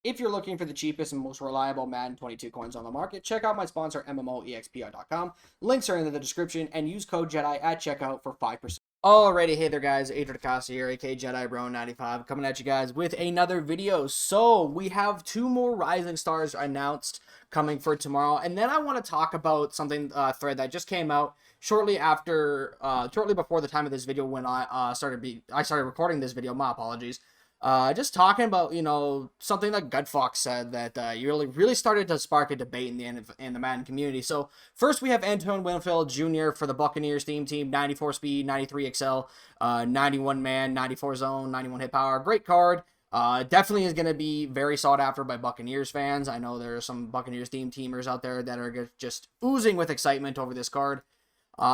If you're looking for the cheapest and most reliable Madden 22 coins on the market, check out my sponsor, MMOEXPR.com. Links are in the description, and use code JEDI at checkout for 5%. Alrighty, hey there guys, Adrian Acosta here, aka Jedi Bro 95, coming at you guys with another video. So, we have 2 more Rising Stars announced coming for tomorrow, and then I want to talk about something, thread that just came out shortly before the time of this video when I started recording this video, my apologies. Just talking about, something that gutfoxx said that really started to spark a debate in the Madden community. So first we have Antoine Winfield Jr. for the Buccaneers team, 94 speed, 93 excel, 91 man, 94 zone, 91 hit power. Great card. Definitely is going to be very sought after by Buccaneers fans. I know there are some Buccaneers teamers out there that are just oozing with excitement over this card.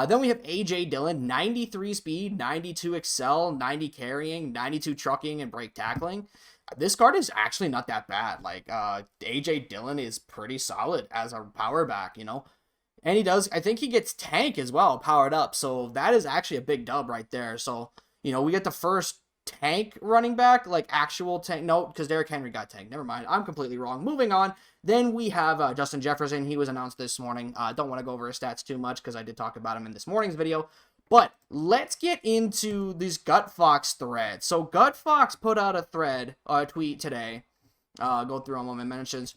Then we have A.J. Dillon, 93 speed, 92 excel, 90 carrying, 92 trucking, and break tackling. This card is actually not that bad. Like, A.J. Dillon is pretty solid as a power back, And I think he gets tank as well, powered up. So that is actually a big dub right there. So, we get the first tank running back, like actual tank. No, because Derrick Henry got tank. Never mind. I'm completely wrong. Moving on. Then we have Justin Jefferson. He was announced this morning. Don't want to go over his stats too much because I did talk about him in this morning's video. But let's get into this gutfoxx thread. So gutfoxx put out a tweet today. Go through all my mentions.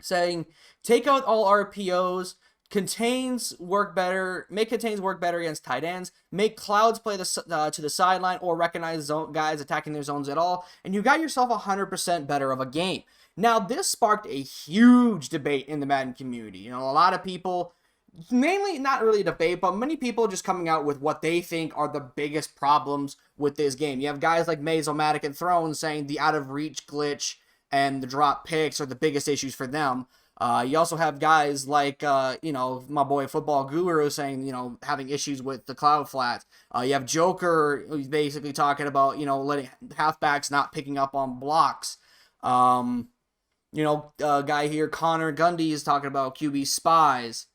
Saying, take out all RPOs. Contains work better. Make contains work better against tight ends. Make clouds play to the sideline or recognize guys attacking their zones at all. And you got yourself 100% better of a game. Now, this sparked a huge debate in the Madden community. A lot of people, mainly not really a debate, but many people just coming out with what they think are the biggest problems with this game. You have guys like Mazomatic and Throne saying the out of reach glitch and the drop picks are the biggest issues for them. You also have guys like, my boy Football Guru saying, having issues with the cloud flats. You have Joker who's basically talking about, letting halfbacks not picking up on blocks. Guy here, Connor Gundy, is talking about QB spies.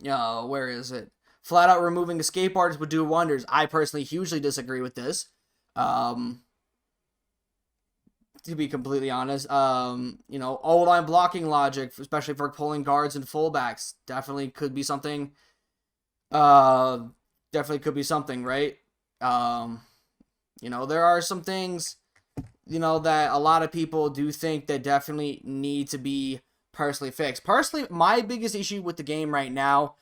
Where is it? Flat out removing escape artists would do wonders. I personally hugely disagree with this. To be completely honest, O-line blocking logic, especially for pulling guards and fullbacks, definitely could be something. Right? There are some things, that a lot of people do think that definitely need to be personally fixed. Personally, my biggest issue with the game right now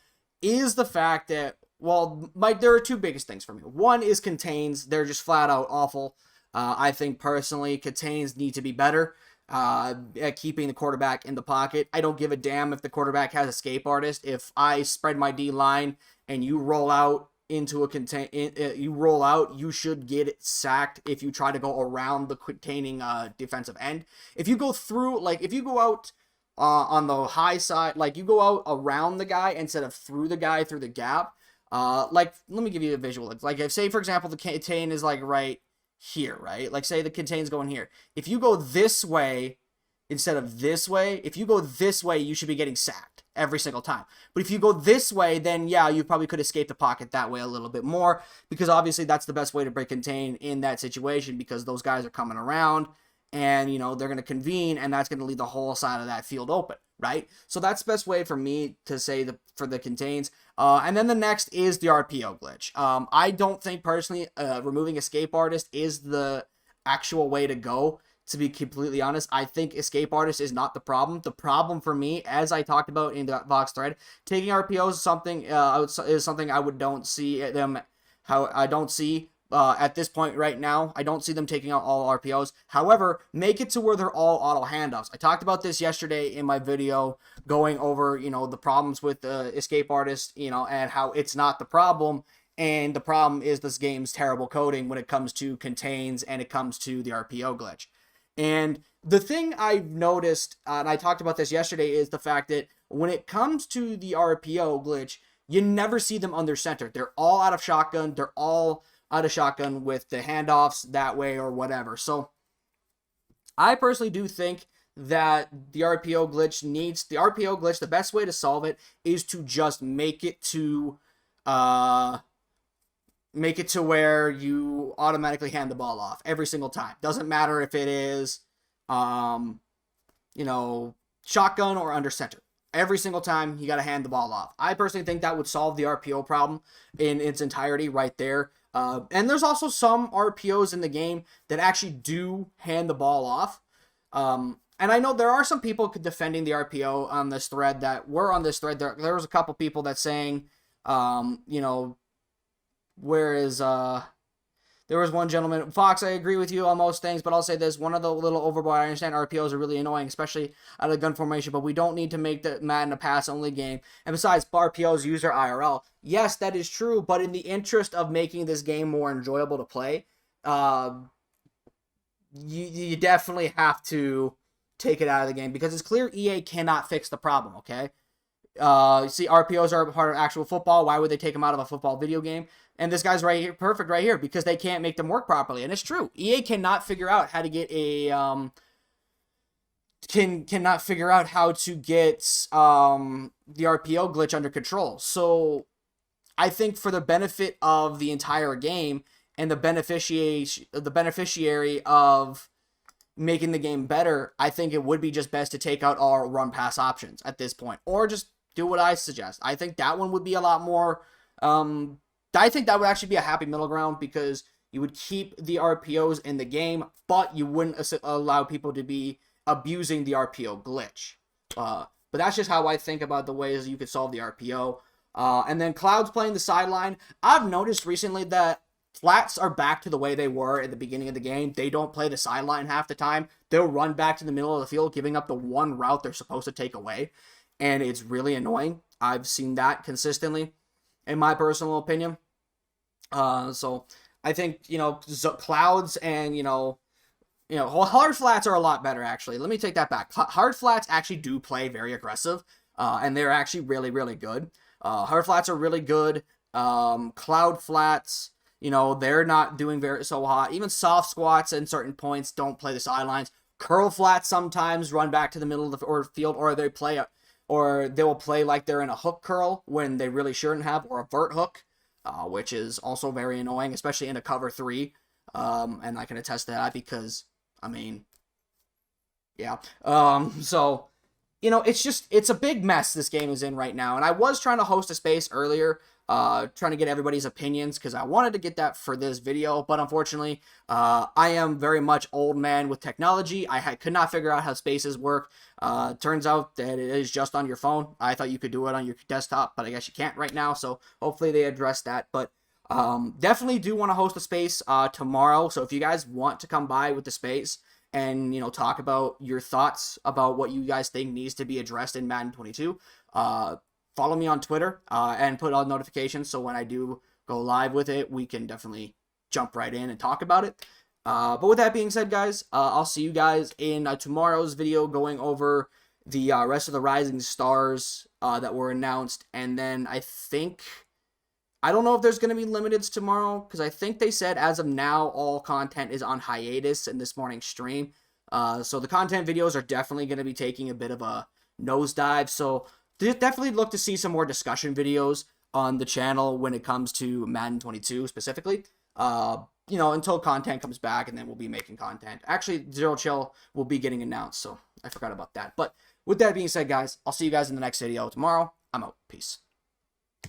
is the fact that, there are 2 biggest things for me. One is contains. They're just flat out awful. I think personally contains need to be better at keeping the quarterback in the pocket. I don't give a damn if the quarterback has escape artist. If I spread my D line and you roll out into you should get it sacked if you try to go around the containing defensive end. If you go through, if you go out on the high side, you go out around the guy instead of through the guy through the gap. Let me give you a visual. If, say, for example, the contain is right here, right? Say the contain's going here. If you go this way instead of this way, if you go this way, you should be getting sacked every single time. But if you go this way, then yeah, you probably could escape the pocket that way a little bit more, because obviously that's the best way to break contain in that situation, because those guys are coming around and, they're going to convene, and that's going to leave the whole side of that field open, right? So that's the best way for me to say for the contains. And then the next is the RPO glitch. I don't think personally removing escape artist is the actual way to go, to be completely honest. I think escape artist is not the problem. The problem for me, as I talked about in the Vox thread, taking RPOs is something I don't see them. At this point right now, I don't see them taking out all RPOs. However, make it to where they're all auto handoffs. I talked about this yesterday in my video going over, the problems with the escape artist, and how it's not the problem. And the problem is this game's terrible coding when it comes to contains and it comes to the RPO glitch. And the thing I've noticed, and I talked about this yesterday, is the fact that when it comes to the RPO glitch, you never see them under center. They're all out of shotgun. They're all out of shotgun with the handoffs that way or whatever. So I personally do think that the RPO glitch, the best way to solve it is to just make it to make it to where you automatically hand the ball off every single time. Doesn't matter if it is, shotgun or under center. Every single time, you got to hand the ball off. I personally think that would solve the RPO problem in its entirety right there. And there's also some RPOs in the game that actually do hand the ball off. And I know there are some people defending the RPO on this thread that were on this thread. There was a couple people that saying, whereas there was one gentleman, Fox, I agree with you on most things, but I'll say this, one of the little overboard, I understand RPOs are really annoying, especially out of gun formation, but we don't need to make the Madden a pass-only game. And besides, RPOs use their IRL. Yes, that is true, but in the interest of making this game more enjoyable to play, you definitely have to take it out of the game, because it's clear EA cannot fix the problem, okay? See, RPOs are part of actual football. Why would they take them out of a football video game? And this guy's right here, perfect right here, because they can't make them work properly. And it's true. EA cannot figure out how to get a cannot figure out how to get the RPO glitch under control. So I think for the benefit of the entire game and the beneficiary of making the game better, I think it would be just best to take out all run pass options at this point, or just do what I suggest. I think that one would be a lot more I think that would actually be a happy middle ground, because you would keep the RPOs in the game, but you wouldn't allow people to be abusing the RPO glitch. But that's just how I think about the ways you could solve the RPO. And then Clouds playing the sideline. I've noticed recently that flats are back to the way they were at the beginning of the game. They don't play the sideline half the time. They'll run back to the middle of the field, giving up the one route they're supposed to take away. And it's really annoying. I've seen that consistently, in my personal opinion. So I think, Clouds and, hard flats are a lot better, actually. Let me take that back. Hard flats actually do play very aggressive, and they're actually really, really good. Hard flats are really good. Cloud flats, they're not doing so hot. Even soft squats in certain points don't play the sidelines. Curl flats sometimes run back to the middle of the field, or they will play like they're in a hook curl when they really shouldn't have, or a vert hook. Which is also very annoying, especially in a cover 3. And I can attest to that because, yeah. So, it's a big mess this game is in right now. And I was trying to host a space earlier, trying to get everybody's opinions, because I wanted to get that for this video. But unfortunately, I am very much old man with technology. I could not figure out how spaces work. Turns out that it is just on your phone. I thought you could do it on your desktop, but I guess you can't right now. So hopefully they address that. But definitely do want to host a space tomorrow. So if you guys want to come by with the space and, talk about your thoughts about what you guys think needs to be addressed in Madden 22, follow me on Twitter and put on notifications, so when I do go live with it, we can definitely jump right in and talk about it. But with that being said, guys, I'll see you guys in tomorrow's video, going over the rest of the Rising Stars that were announced. And then I don't know if there's going to be limiteds tomorrow, because I think they said as of now all content is on hiatus in this morning's stream. So the content videos are definitely going to be taking a bit of a nosedive. So definitely look to see some more discussion videos on the channel when it comes to Madden 22 specifically. Until content comes back, and then we'll be making content. Actually, Zero Chill will be getting announced, so I forgot about that. But with that being said, guys, I'll see you guys in the next video tomorrow. I'm out. Peace.